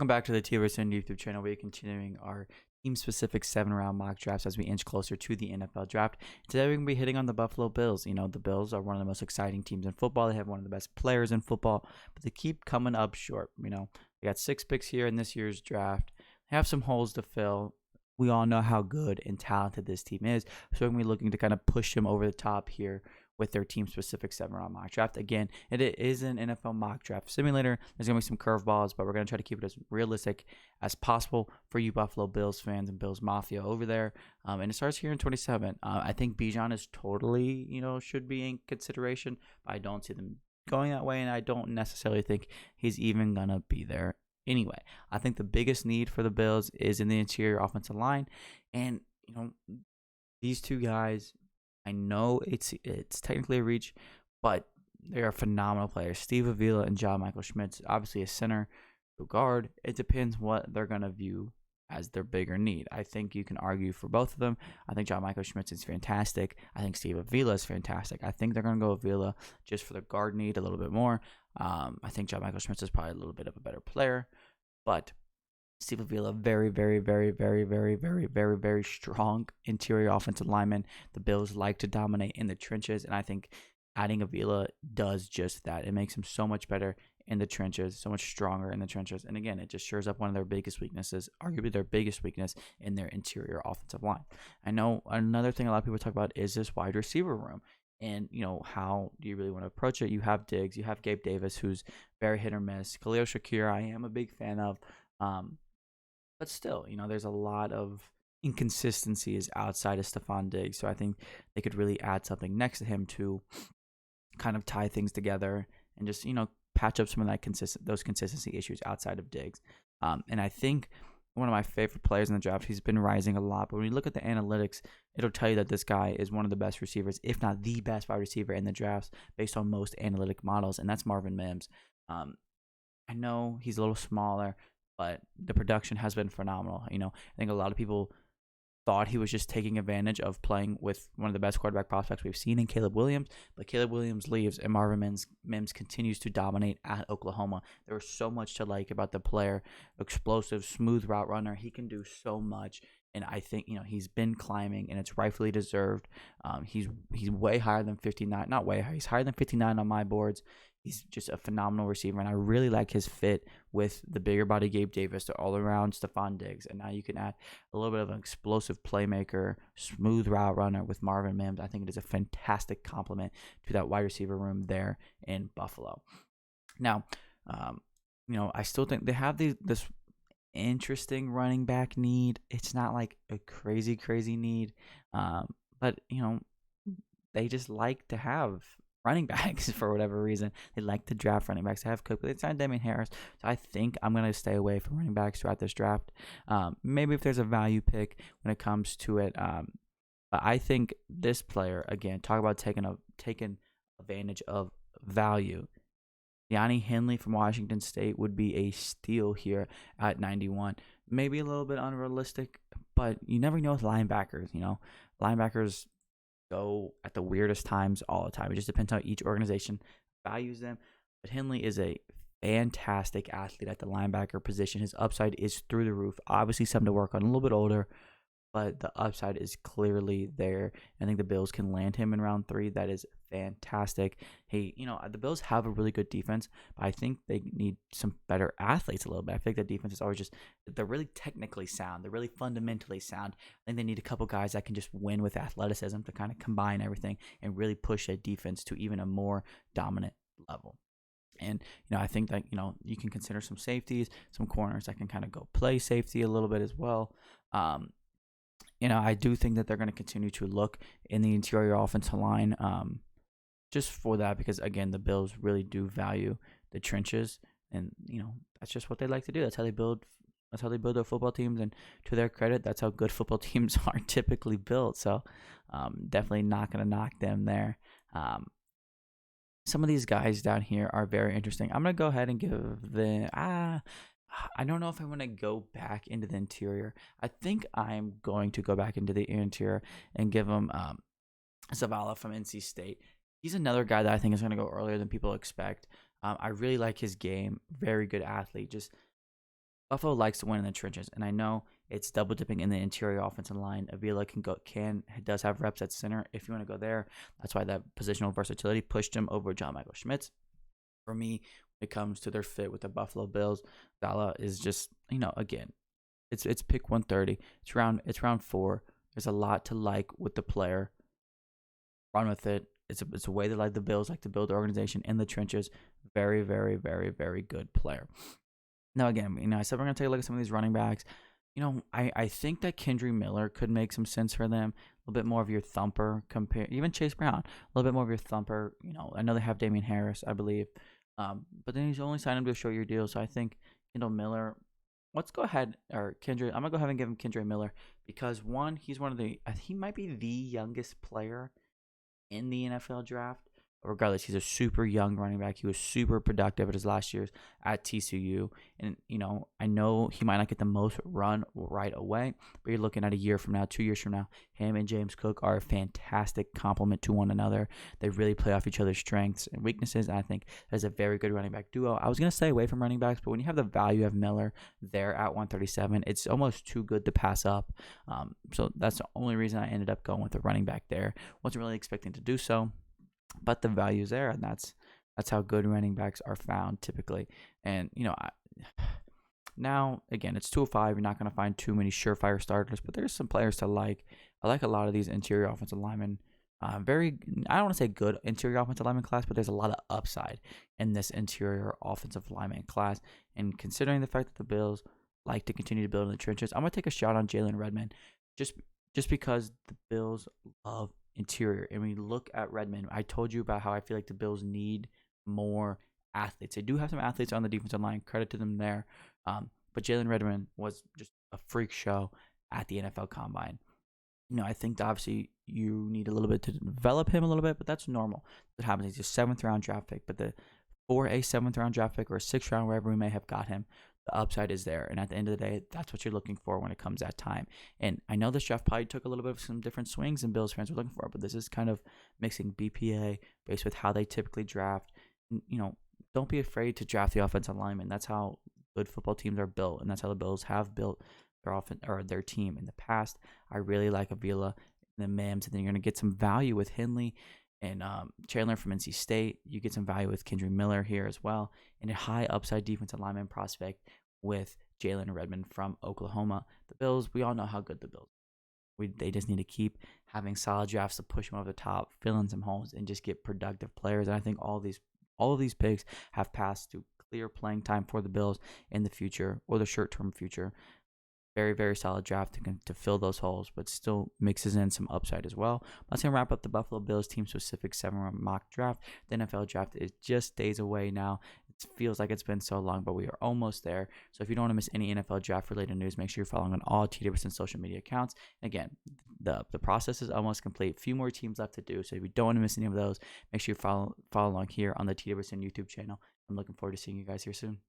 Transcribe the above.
Welcome back to the TWSN YouTube channel. We're continuing our team-specific 7-round mock drafts as we inch closer to the NFL draft. Today we're going to be hitting on the Buffalo Bills. You know, the Bills are one of the most exciting teams in football. They have one of the best players in football, but they keep coming up short. You know, they got 6 picks here in this year's draft. They have some holes to fill. We all know how good and talented this team is, so we're going to be looking to kind of push them over the top here with their team-specific 7-round mock draft. Again, it is an NFL mock draft simulator. There's going to be some curveballs, but we're going to try to keep it as realistic as possible for you Buffalo Bills fans and Bills Mafia over there. And it starts here in 27. I think Bijan is totally, should be in consideration, but I don't see them going that way, and I don't necessarily think he's even going to be there anyway. I think the biggest need for the Bills is in the interior offensive line, and, these two guys, I know it's technically a reach, but they are phenomenal players. Steve Avila and John Michael Schmitz, obviously a center, a guard. It depends what they're going to view as their bigger need. I think you can argue for both of them. I think John Michael Schmitz is fantastic. I think Steve Avila is fantastic. I think they're going to go Avila just for the guard need a little bit more. I think John Michael Schmitz is probably a little bit of a better player, but Steve Avila, very, very, very, very, very, very, very, very strong interior offensive lineman. The Bills like to dominate in the trenches, and I think adding Avila does just that. It makes him so much better in the trenches, so much stronger in the trenches. And again, it just shores up one of their biggest weaknesses, arguably their biggest weakness in their interior offensive line. I know another thing a lot of people talk about is this wide receiver room. And, how do you really want to approach it? You have Diggs, you have Gabe Davis, who's very hit or miss. Khalil Shakir, I am a big fan of. But still, there's a lot of inconsistencies outside of Stephon Diggs. So I think they could really add something next to him to kind of tie things together and just, patch up some of those consistency issues outside of Diggs. And I think one of my favorite players in the draft, he's been rising a lot. But when you look at the analytics, it'll tell you that this guy is one of the best receivers, if not the best wide receiver in the drafts based on most analytic models, and that's Marvin Mims. I know he's a little smaller, but the production has been phenomenal. I think a lot of people thought he was just taking advantage of playing with one of the best quarterback prospects we've seen in Caleb Williams, but Caleb Williams leaves and Marvin Mims continues to dominate at Oklahoma. There was so much to like about the player. Explosive, smooth route runner. He can do so much, and I think he's been climbing, and it's rightfully deserved. He's way higher than 59. Not way high. He's higher than 59 on my boards. He's just a phenomenal receiver, and I really like his fit with the bigger body Gabe Davis, the all-around Stephon Diggs. And now you can add a little bit of an explosive playmaker, smooth route runner with Marvin Mims. I think it is a fantastic complement to that wide receiver room there in Buffalo. Now, I still think they have this interesting running back need. It's not like a crazy need, but they just like to have running backs for whatever reason. They like to draft running backs. They have Cook, they signed Damian Harris. So I think I'm going to stay away from running backs throughout this draft. Maybe if there's a value pick when it comes to it. But I think this player, again, talk about taking advantage of value. Yanni Henley from Washington State would be a steal here at 91. Maybe a little bit unrealistic, but you never know with linebackers. Linebackers go at the weirdest times all the time. It just depends how each organization values them. But Henley is a fantastic athlete at the linebacker position. His upside is through the roof. Obviously, something to work on. A little bit older, but the upside is clearly there. I think the Bills can land him in round 3. That is fantastic. Hey, the Bills have a really good defense, but I think they need some better athletes a little bit. I think the defense is always they're really technically sound. They're really fundamentally sound. I think they need a couple guys that can just win with athleticism to kind of combine everything and really push that defense to even a more dominant level. And, I think that, you can consider some safeties, some corners that can kind of go play safety a little bit as well. I do think that they're going to continue to look in the interior offensive line just for that because, again, the Bills really do value the trenches. And, that's just what they like to do. That's how they build their football teams. And to their credit, that's how good football teams are typically built. So definitely not going to knock them there. Some of these guys down here are very interesting. I'm going to go ahead and give them I don't know if I want to go back into the interior. I think I'm going to go back into the interior and give him Zavala from NC State. He's another guy that I think is going to go earlier than people expect. I really like his game. Very good athlete. Just Buffalo likes to win in the trenches, and I know it's double dipping in the interior offensive line. Avila does have reps at center if you want to go there. That's why that positional versatility pushed him over John Michael Schmitz. For me, when it comes to their fit with the Buffalo Bills, Gala is just, again, it's pick 130. It's round 4. There's a lot to like with the player. Run with it. It's a way that like the Bills like to build the organization in the trenches. Very, very, very, very good player. Now, again, I said we're going to take a look at some of these running backs. I think that Kendry Miller could make some sense for them. A little bit more of your thumper even Chase Brown, a little bit more of your thumper. I know they have Damian Harris, I believe. But then he's only signed him to a short-year deal. So I think Kendall Miller, let's go ahead, or Kendry, I'm going to go ahead and give him Kendry Miller because, one, he might be the youngest player in the NFL draft. Regardless, he's a super young running back. He was super productive at his last years at TCU. And, I know he might not get the most run right away, but you're looking at a year from now, 2 years from now, him and James Cook are a fantastic complement to one another. They really play off each other's strengths and weaknesses, and I think that's a very good running back duo. I was going to stay away from running backs, but when you have the value of Miller there at 137, it's almost too good to pass up. So that's the only reason I ended up going with a running back there. Wasn't really expecting to do so, but the value's there, and that's how good running backs are found typically. And now again, it's 205. You're not going to find too many surefire starters, but there's some players to like. I like a lot of these interior offensive linemen. I don't want to say good interior offensive lineman class, but there's a lot of upside in this interior offensive lineman class. And considering the fact that the Bills like to continue to build in the trenches, I'm gonna take a shot on Jalen Redmond, just because the Bills love interior. And when you look at Redmond, I told you about how I feel like the Bills need more athletes. They do have some athletes on the defensive line. Credit to them there. But Jalen Redmond was just a freak show at the NFL Combine. I think that obviously you need a little bit to develop him a little bit, but that's normal. That happens. He's a 7th round draft pick, but for a 7th round draft pick or a 6th round, wherever we may have got him, the upside is there. And at the end of the day, that's what you're looking for when it comes that time. And I know this draft probably took a little bit of some different swings and Bills fans were looking for, but this is kind of mixing BPA based with how they typically draft. Don't be afraid to draft the offensive lineman. That's how good football teams are built, and that's how the Bills have built their team in the past. I really like Avila and the Mims, and then you're going to get some value with Henley and Chandler from NC State. You get some value with Kendry Miller here as well, and a high upside defensive lineman prospect with Jalen Redmond from Oklahoma. The Bills, we all know how good the Bills are. They just need to keep having solid drafts to push them over the top, fill in some holes, and just get productive players. And I think all of these picks have passed to clear playing time for the Bills in the future or the short-term future. Very, very solid draft to fill those holes, but still mixes in some upside as well. That's going to wrap up the Buffalo Bills team-specific 7-round mock draft. The NFL draft is just days away now. It feels like it's been so long, but we are almost there. So if you don't want to miss any NFL draft-related news, make sure you're following on all TWSN social media accounts. And again, the process is almost complete. A few more teams left to do, so if you don't want to miss any of those, make sure you follow along here on the TWSN YouTube channel. I'm looking forward to seeing you guys here soon.